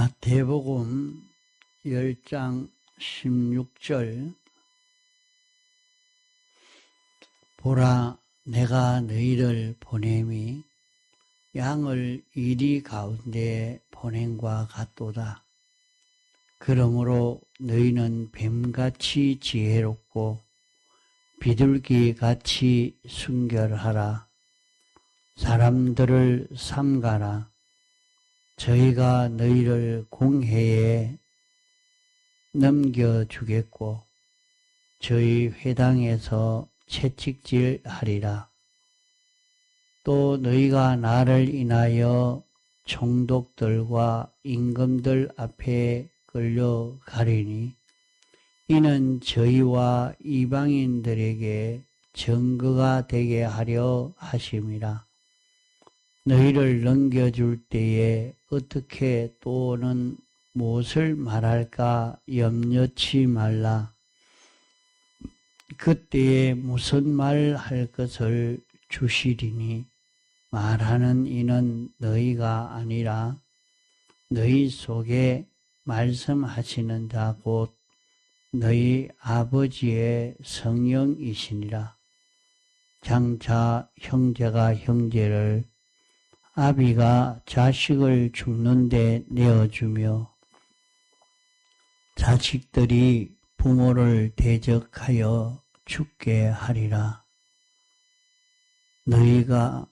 마태복음 10장 16절 보라 내가 너희를 보냄이 양을 이리 가운데 보냄과 같도다. 그러므로 너희는 뱀같이 지혜롭고 비둘기같이 순결하라. 사람들을 삼가라. 저희가 너희를 공회에 넘겨주겠고 저희 회당에서 채찍질하리라. 또 너희가 나를 인하여 총독들과 임금들 앞에 끌려가리니 이는 저희와 이방인들에게 증거가 되게 하려 하심이라. 너희를 넘겨줄 때에 어떻게 또는 무엇을 말할까 염려치 말라. 그때에 무슨 말 할 것을 주시리니 말하는 이는 너희가 아니라 너희 속에 말씀하시는 자 곧 너희 아버지의 성령이시니라. 장차 형제가 형제를 아비가 자식을 죽는데 내어주며 자식들이 부모를 대적하여 죽게 하리라. 너희가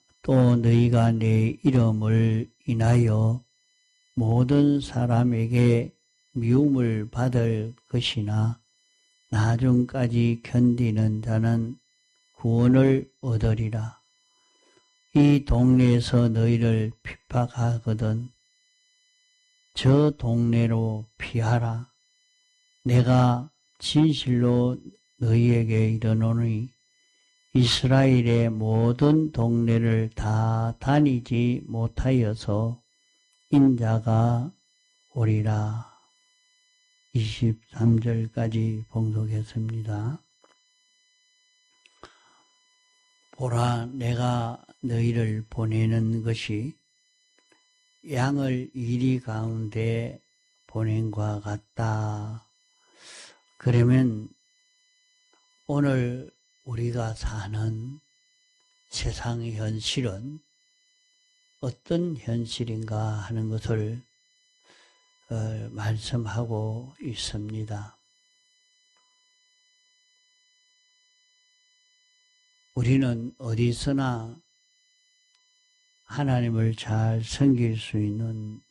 내 이름을 인하여 모든 사람에게 미움을 받을 것이나 나중까지 견디는 자는 구원을 얻으리라. 이 동네에서 너희를 핍박하거든 저 동네로 피하라. 내가 진실로 너희에게 이르노니 이스라엘의 모든 동네를 다 다니지 못하여서 인자가 오리라. 23절까지 봉독했습니다. 보라 내가 너희를 보내는 것이 양을 이리 가운데 보냄과 같다. 그러면 오늘 우리가 사는 세상의 현실은 어떤 현실인가 하는 것을 말씀하고 있습니다. 우리는 어디서나 하나님을 잘 섬길 수 있는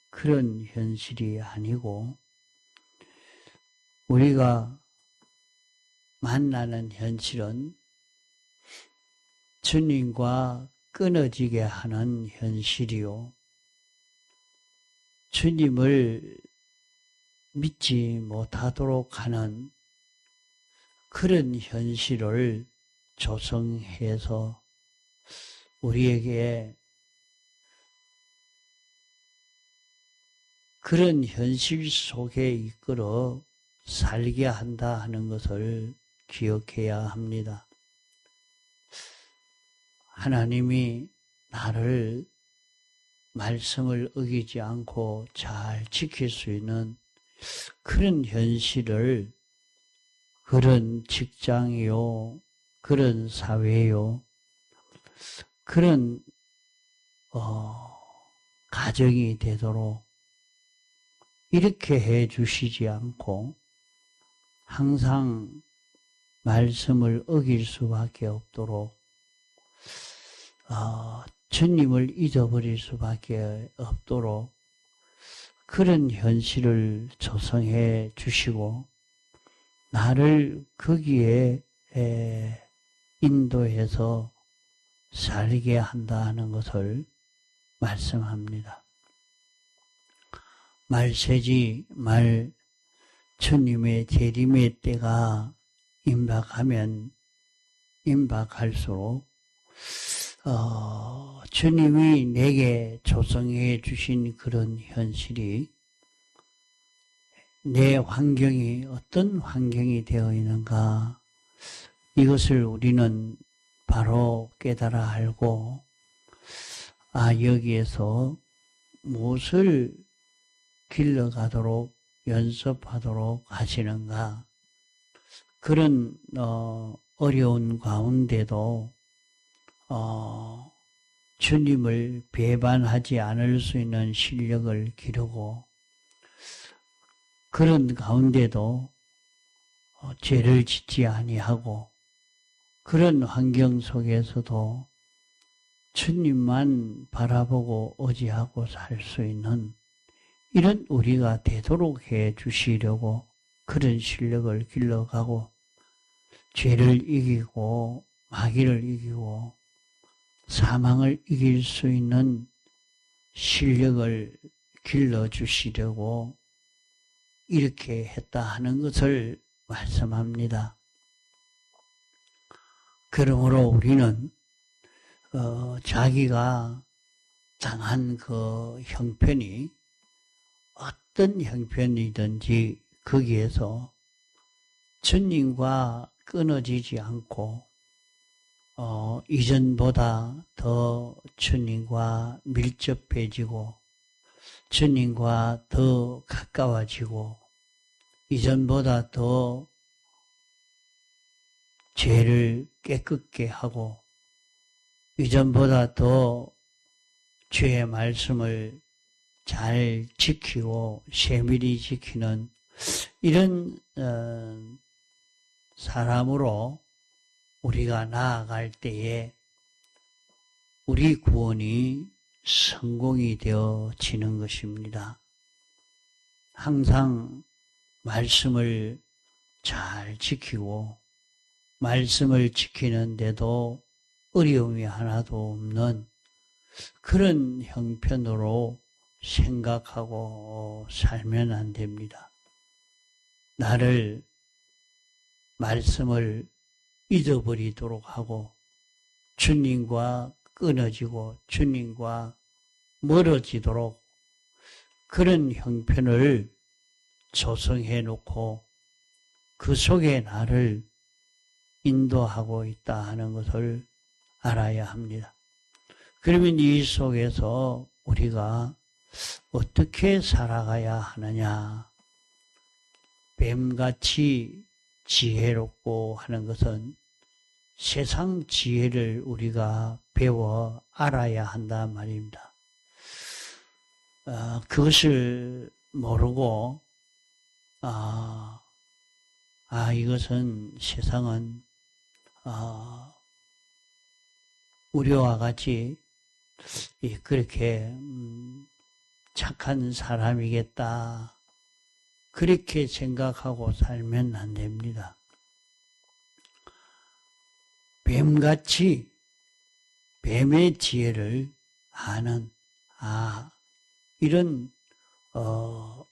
그런 현실이 아니고 우리가 만나는 현실은 주님과 끊어지게 하는 현실이요. 주님을 믿지 못하도록 하는 그런 현실을 조성해서 우리에게 그런 현실 속에 이끌어 살게 한다 하는 것을 기억해야 합니다. 하나님이 나를 말씀을 어기지 않고 잘 지킬 수 있는 그런 현실을 그런 직장이요, 그런 사회요, 그런 가정이 되도록 이렇게 해 주시지 않고 항상 말씀을 어길 수밖에 없도록 주님을 잊어버릴 수밖에 없도록 그런 현실을 조성해 주시고 나를 거기에 인도해서 살게 한다는 것을 말씀합니다. 말세지 주님의 재림의 때가 임박하면 임박할수록 주님이 내게 조성해 주신 그런 현실이 내 환경이 어떤 환경이 되어 있는가 이것을 우리는 바로 깨달아 알고 여기에서 무엇을 길러가도록 연습하도록 하시는가? 그런 어려운 가운데도 주님을 배반하지 않을 수 있는 실력을 기르고, 그런 가운데도 죄를 짓지 아니하고, 그런 환경 속에서도 주님만 바라보고 의지하고 살 수 있는 이런 우리가 되도록 해 주시려고 그런 실력을 길러가고, 죄를 이기고 마귀를 이기고 사망을 이길 수 있는 실력을 길러주시려고 이렇게 했다 하는 것을 말씀합니다. 그러므로 우리는 자기가 당한 그 형편이 어떤 형편이든지 거기에서 주님과 끊어지지 않고 이전보다 더 주님과 밀접해지고 주님과 더 가까워지고 이전보다 더 죄를 깨끗게 하고 이전보다 더 주의 말씀을 잘 지키고 세밀히 지키는 이런 사람으로 우리가 나아갈 때에 우리 구원이 성공이 되어지는 것입니다. 항상 말씀을 잘 지키고 말씀을 지키는데도 어려움이 하나도 없는 그런 형편으로 생각하고 살면 안 됩니다. 나를 말씀을 잊어버리도록 하고 주님과 끊어지고 주님과 멀어지도록 그런 형편을 조성해 놓고 그 속에 나를 인도하고 있다 하는 것을 알아야 합니다. 그러면 이 속에서 우리가 어떻게 살아가야 하느냐? 뱀같이 지혜롭고 하는 것은 세상 지혜를 우리가 배워 알아야 한단 말입니다. 그것을 모르고 이것은 세상은 우리와 같이 그렇게 착한 사람이겠다 그렇게 생각하고 살면 안 됩니다. 뱀같이 뱀의 지혜를 아는 이런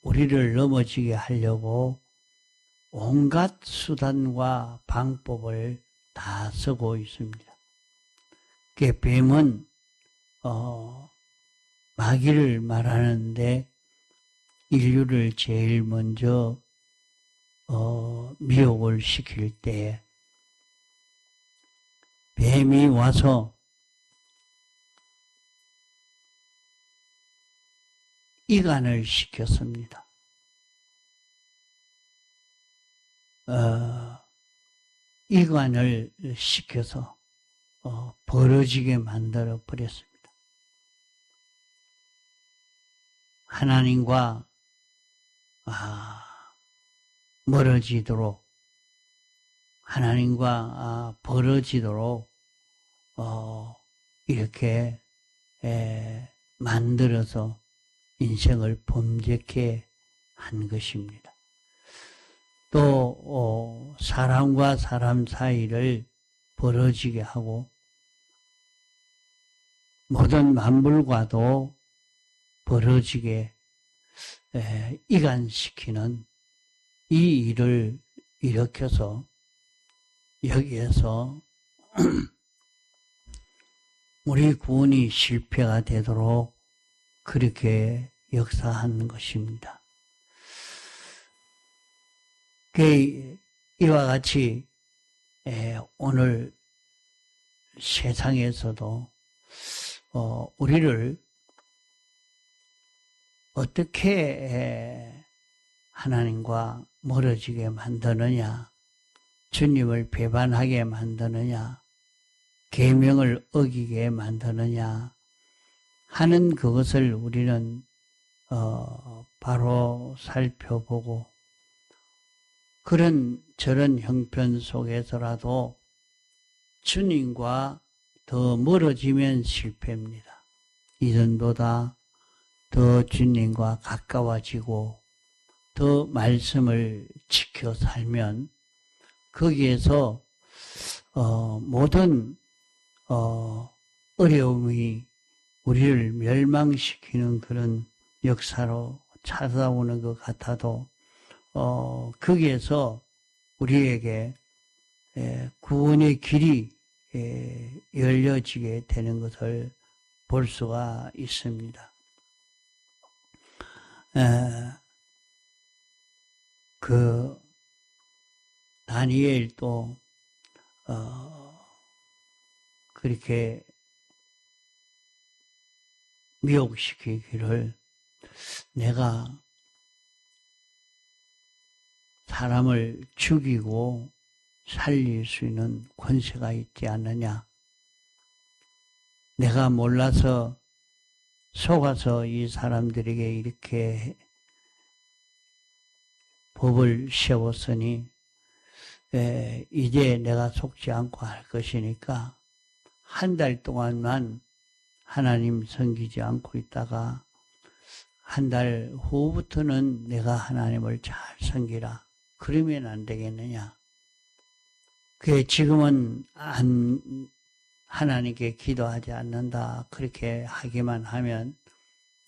우리를 넘어지게 하려고 온갖 수단과 방법을 다 쓰고 있습니다. 그 뱀은 마귀를 말하는데 인류를 제일 먼저 미혹을 시킬 때 뱀이 와서 이간을 시켰습니다. 이간을 시켜서 벌어지게 만들어 버렸습니다. 하나님과 멀어지도록 하나님과 벌어지도록 이렇게 만들어서 인생을 범죄케 한 것입니다. 또 사람과 사람 사이를 벌어지게 하고 모든 만물과도 벌어지게 이간시키는 이 일을 일으켜서 여기에서 우리 구원이 실패가 되도록 그렇게 역사한 것입니다. 이와 같이 오늘 세상에서도 우리를 어떻게 하나님과 멀어지게 만드느냐, 주님을 배반하게 만드느냐, 계명을 어기게 만드느냐 하는 그것을 우리는 바로 살펴보고 그런 저런 형편 속에서라도 주님과 더 멀어지면 실패입니다. 이전보다 더 주님과 가까워지고 더 말씀을 지켜 살면 거기에서 모든 어려움이 우리를 멸망시키는 그런 역사로 찾아오는 것 같아도 거기에서 우리에게 구원의 길이 열려지게 되는 것을 볼 수가 있습니다. 그 다니엘도 그렇게 미혹시키기를 내가 사람을 죽이고 살릴 수 있는 권세가 있지 않느냐. 내가 몰라서 속아서 이 사람들에게 이렇게 법을 세웠으니 이제 내가 속지 않고 할 것이니까 한 달 동안만 하나님 섬기지 않고 있다가 한 달 후부터는 내가 하나님을 잘 섬기라. 그러면 안 되겠느냐. 그게 지금은 하나님께 기도하지 않는다. 그렇게 하기만 하면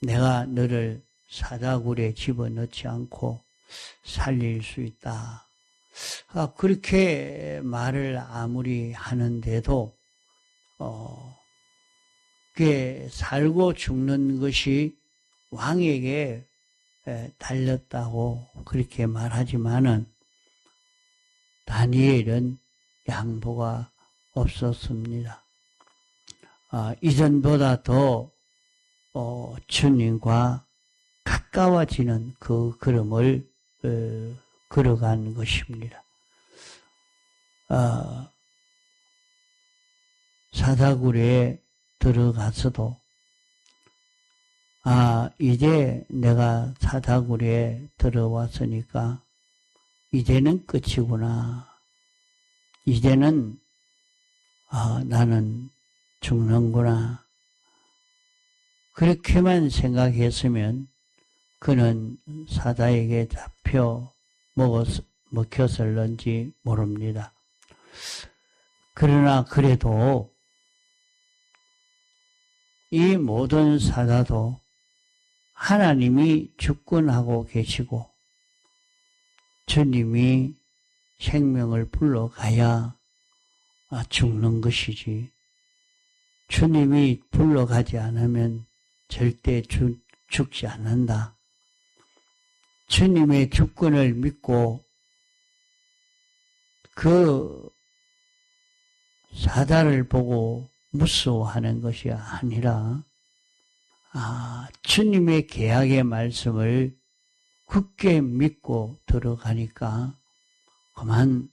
내가 너를 사다굴에 집어넣지 않고 살릴 수 있다. 그렇게 말을 아무리 하는데도 그게 살고 죽는 것이 왕에게 달렸다고 그렇게 말하지만은 다니엘은 양보가 없었습니다. 이전보다 더 주님과 가까워지는 그 걸음을 걸어간 것입니다. 사다굴에 들어가서도 이제 내가 사다굴에 들어왔으니까 이제는 끝이구나. 이제는 나는 죽는구나. 그렇게만 생각했으면 그는 사자에게 잡혀 먹혔을런지 모릅니다. 그러나 그래도 이 모든 사자도 하나님이 주권하고 계시고 주님이 생명을 불러가야 죽는 것이지 주님이 불러가지 않으면 절대 죽지 않는다. 주님의 주권을 믿고 그 사자를 보고 무서워하는 것이 아니라 주님의 계약의 말씀을 굳게 믿고 들어가니까 그만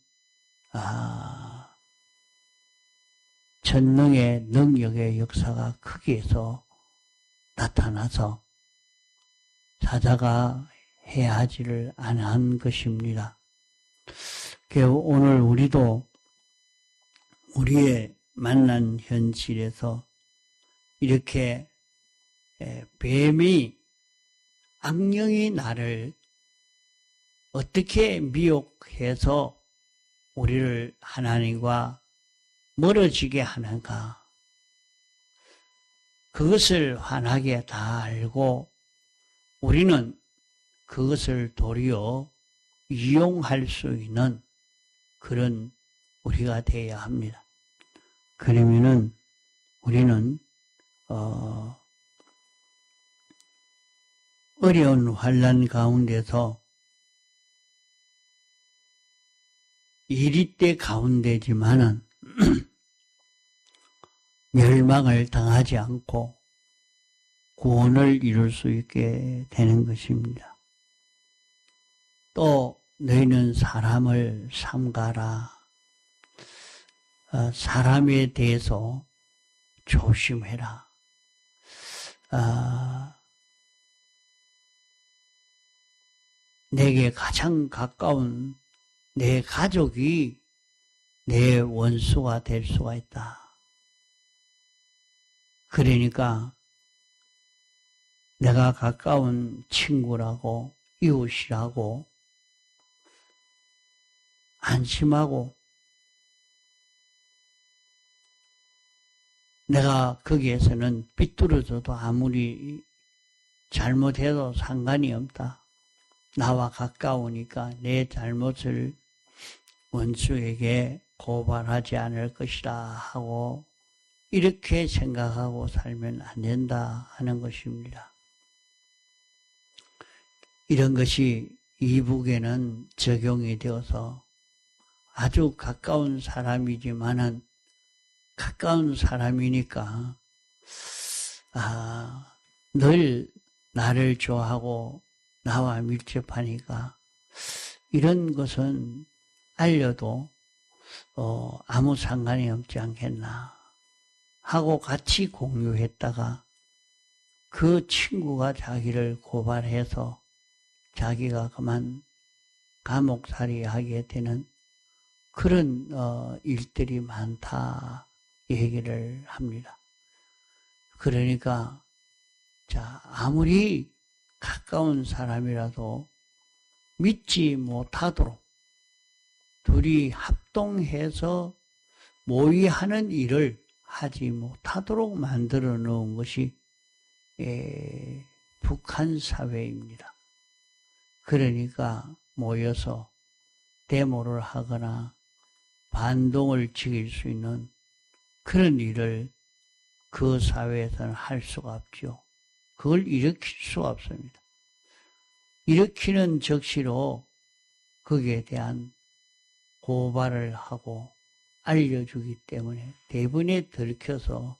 전능의 능력의 역사가 거기에서 나타나서 사자가 해야 하지를 않은 것입니다. 오늘 우리도 우리의 만난 현실에서 이렇게 뱀이 악령이 나를 어떻게 미혹해서 우리를 하나님과 멀어지게 하는가. 그것을 환하게 다 알고 우리는 그것을 도리어 이용할 수 있는 그런 우리가 되어야 합니다. 그러면은 우리는 어려운 환난 가운데서 이리때 가운데지만은 멸망을 당하지 않고 구원을 이룰 수 있게 되는 것입니다. 또 너희는 사람을 삼가라. 사람에 대해서 조심해라. 내게 가장 가까운 내 가족이 내 원수가 될 수가 있다. 그러니까 내가 가까운 친구라고 이웃이라고 안심하고 내가 거기에서는 삐뚤어져도 아무리 잘못해도 상관이 없다. 나와 가까우니까 내 잘못을 원수에게 고발하지 않을 것이다 하고 이렇게 생각하고 살면 안 된다 하는 것입니다. 이런 것이 이북에는 적용이 되어서 아주 가까운 사람이지만은 가까운 사람이니까 늘 나를 좋아하고 나와 밀접하니까 이런 것은 알려도 아무 상관이 없지 않겠나 하고 같이 공유했다가 그 친구가 자기를 고발해서 자기가 그만 감옥살이 하게 되는 그런 일들이 많다 얘기를 합니다. 그러니까 아무리 가까운 사람이라도 믿지 못하도록 둘이 합동해서 모의하는 일을 하지 못하도록 만들어 놓은 것이 북한 사회입니다. 그러니까 모여서 데모를 하거나 반동을 지킬 수 있는 그런 일을 그 사회에서는 할 수가 없죠. 그걸 일으킬 수가 없습니다. 일으키는 적시로 거기에 대한 고발을 하고 알려주기 때문에 대부분에 들켜서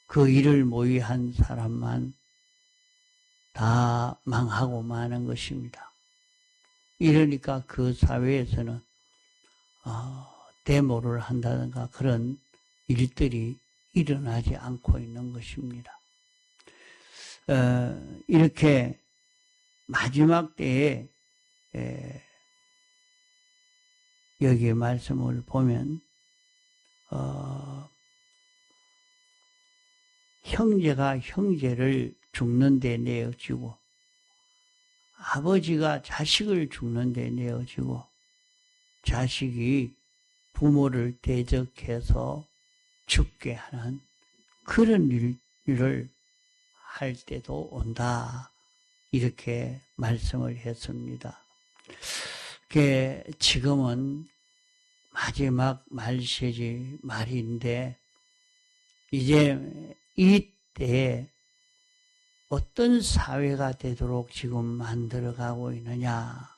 그 일을 모의한 사람만 다 망하고 마는 것입니다. 이러니까 그 사회에서는 데모를 한다든가 그런 일들이 일어나지 않고 있는 것입니다. 이렇게 마지막 때에 여기 말씀을 보면 형제가 형제를 죽는 데 내어지고 아버지가 자식을 죽는 데 내어지고 자식이 부모를 대적해서 죽게 하는 그런 일을 할 때도 온다. 이렇게 말씀을 했습니다. 지금은 마지막 말세지 말인데 이제 이때 어떤 사회가 되도록 지금 만들어가고 있느냐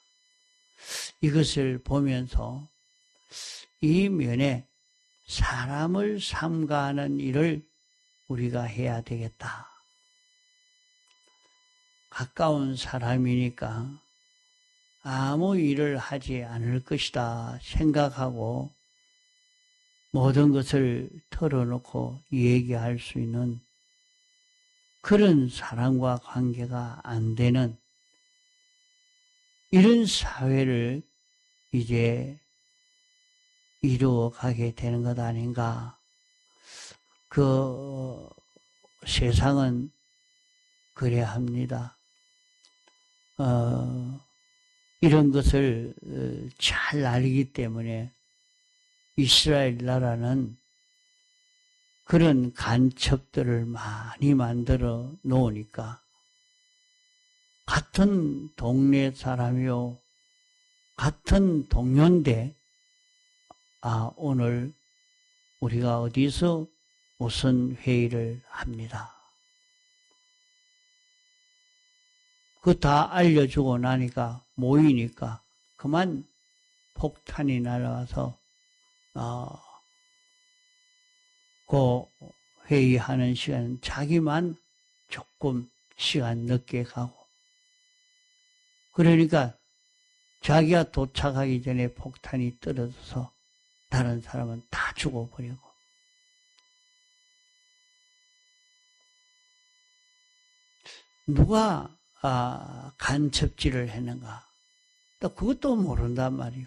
이것을 보면서 이 면에 사람을 삼가하는 일을 우리가 해야 되겠다. 가까운 사람이니까 아무 일을 하지 않을 것이다 생각하고 모든 것을 털어놓고 얘기할 수 있는 그런 사람과 관계가 안 되는 이런 사회를 이제 이루어가게 되는 것 아닌가. 그 세상은 그래야 합니다. 이런 것을 잘 알기 때문에 이스라엘 나라는 그런 간첩들을 많이 만들어 놓으니까 같은 동네 사람이요, 같은 동료인데 오늘 우리가 어디서 무슨 회의를 합니다. 그거 다 알려주고 나니까 모이니까 그만 폭탄이 날아와서 그 회의하는 시간은 자기만 조금 시간 늦게 가고, 그러니까 자기가 도착하기 전에 폭탄이 떨어져서 다른 사람은 다 죽어버리고, 누가 간첩질을 했는가? 또 그것도 모른단 말이요.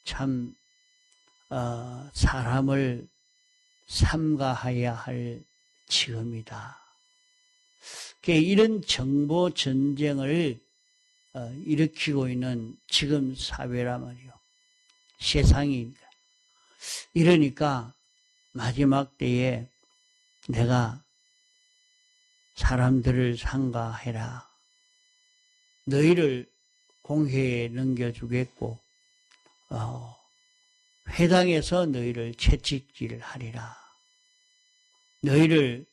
참 사람을 삼가해야 할 지금이다. 이런 정보 전쟁을 일으키고 있는 지금 사회란 말이요. 세상이. 이러니까 마지막 때에 내가 사람들을 삼가해라. 너희를 공회에 넘겨주겠고 회당에서 너희를 채찍질하리라. 너희를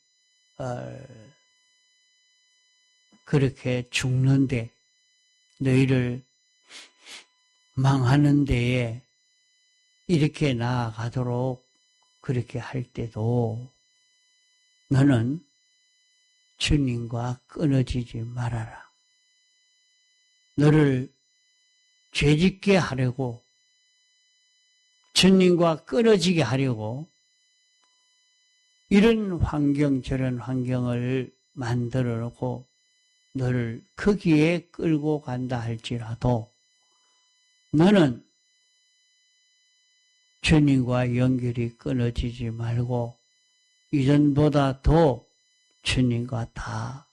그렇게 죽는데, 너희를 망하는 데에 이렇게 나아가도록 그렇게 할 때도 너는 주님과 끊어지지 말아라. 너를 죄짓게 하려고, 주님과 끊어지게 하려고 이런 환경 저런 환경을 만들어 놓고 너를 거기에 끌고 간다 할지라도 너는 주님과 연결이 끊어지지 말고 이전보다 더 주님과 다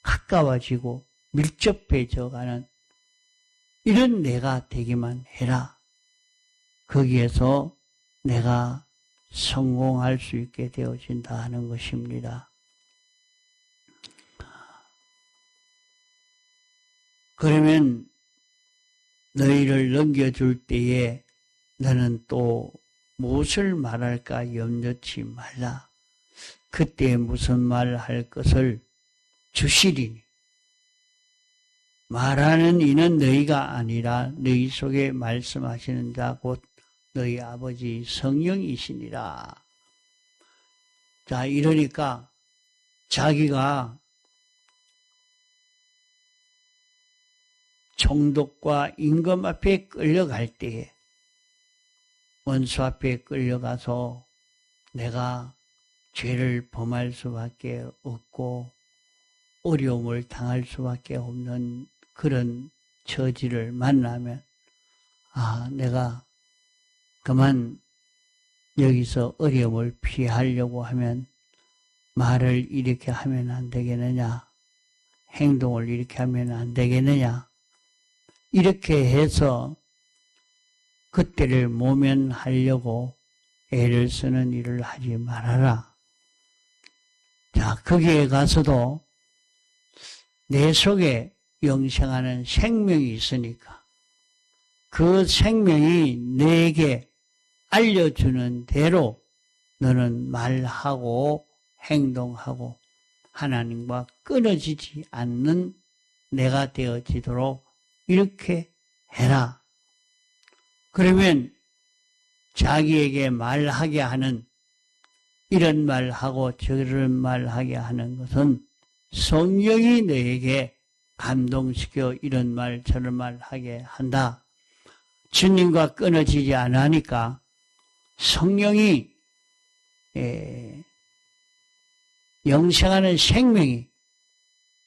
가까워지고 밀접해져 가는 이런 내가 되기만 해라. 거기에서 내가 성공할 수 있게 되어진다 하는 것입니다. 그러면 너희를 넘겨줄 때에 너는 또 무엇을 말할까 염려치 말라. 그때 무슨 말을 할 것을 주시리니 말하는 이는 너희가 아니라 너희 속에 말씀하시는 자 곧 너희 아버지 성령이시니라. 자, 이러니까 자기가 총독과 임금 앞에 끌려갈 때에 원수 앞에 끌려가서 내가 죄를 범할 수밖에 없고 어려움을 당할 수밖에 없는 그런 처지를 만나면 내가 그만 여기서 어려움을 피하려고 하면 말을 이렇게 하면 안 되겠느냐, 행동을 이렇게 하면 안 되겠느냐, 이렇게 해서 그때를 모면하려고 애를 쓰는 일을 하지 말아라. 자, 거기에 가서도 내 속에 영생하는 생명이 있으니까 그 생명이 내게 알려주는 대로 너는 말하고 행동하고 하나님과 끊어지지 않는 내가 되어지도록 이렇게 해라. 그러면 자기에게 말하게 하는 이런 말하고 저런 말하게 하는 것은 성령이 너에게 감동시켜 이런 말 저런 말 하게 한다. 주님과 끊어지지 않으니까 성령이 영생하는 생명이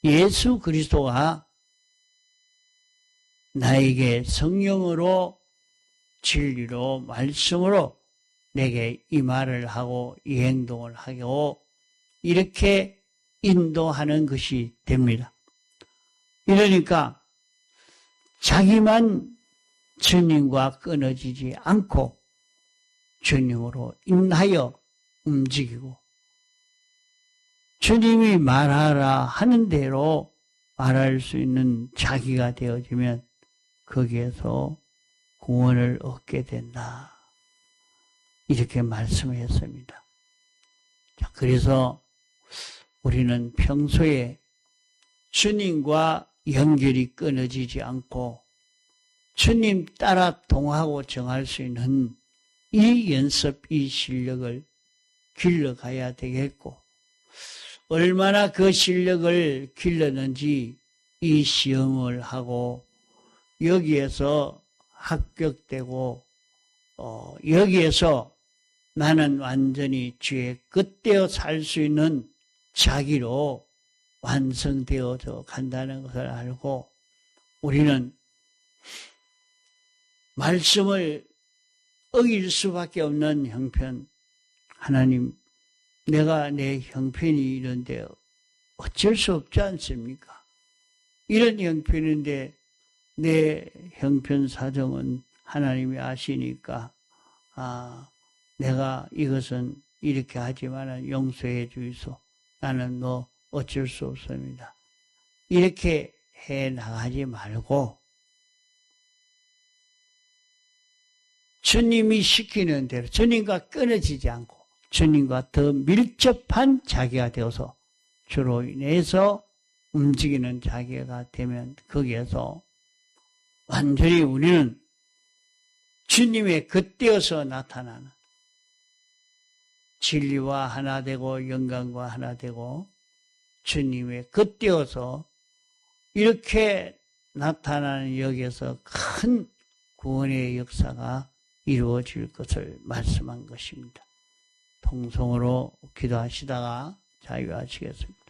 예수 그리스도가 나에게 성령으로 진리로 말씀으로 내게 이 말을 하고 이 행동을 하고 이렇게 인도하는 것이 됩니다. 이러니까 자기만 주님과 끊어지지 않고 주님으로 인하여 움직이고 주님이 말하라 하는 대로 말할 수 있는 자기가 되어지면 거기에서 구원을 얻게 된다. 이렇게 말씀했습니다. 자, 그래서 우리는 평소에 주님과 연결이 끊어지지 않고 주님 따라 동하고 정할 수 있는 이 연습, 이 실력을 길러가야 되겠고, 얼마나 그 실력을 길렀는지 이 시험을 하고 여기에서 합격되고 여기에서 나는 완전히 주의 끝되어 살 수 있는 자기로 완성되어져 간다는 것을 알고 우리는 말씀을 어길 수밖에 없는 형편, 하나님, 내가 내 형편이 이런데 어쩔 수 없지 않습니까? 이런 형편인데 내 형편 사정은 하나님이 아시니까 내가 이것은 이렇게 하지만 용서해 주이소. 나는 뭐 어쩔 수 없습니다. 이렇게 해 나가지 말고 주님이 시키는 대로 주님과 끊어지지 않고 주님과 더 밀접한 자기가 되어서 주로 인해서 움직이는 자기가 되면 거기에서 완전히 우리는 주님의 겉되어서 나타나는 진리와 하나 되고 영광과 하나 되고 주님의 겉되어서 이렇게 나타나는 여기에서 큰 구원의 역사가 이루어질 것을 말씀한 것입니다. 통성으로 기도하시다가 자유하시겠습니다.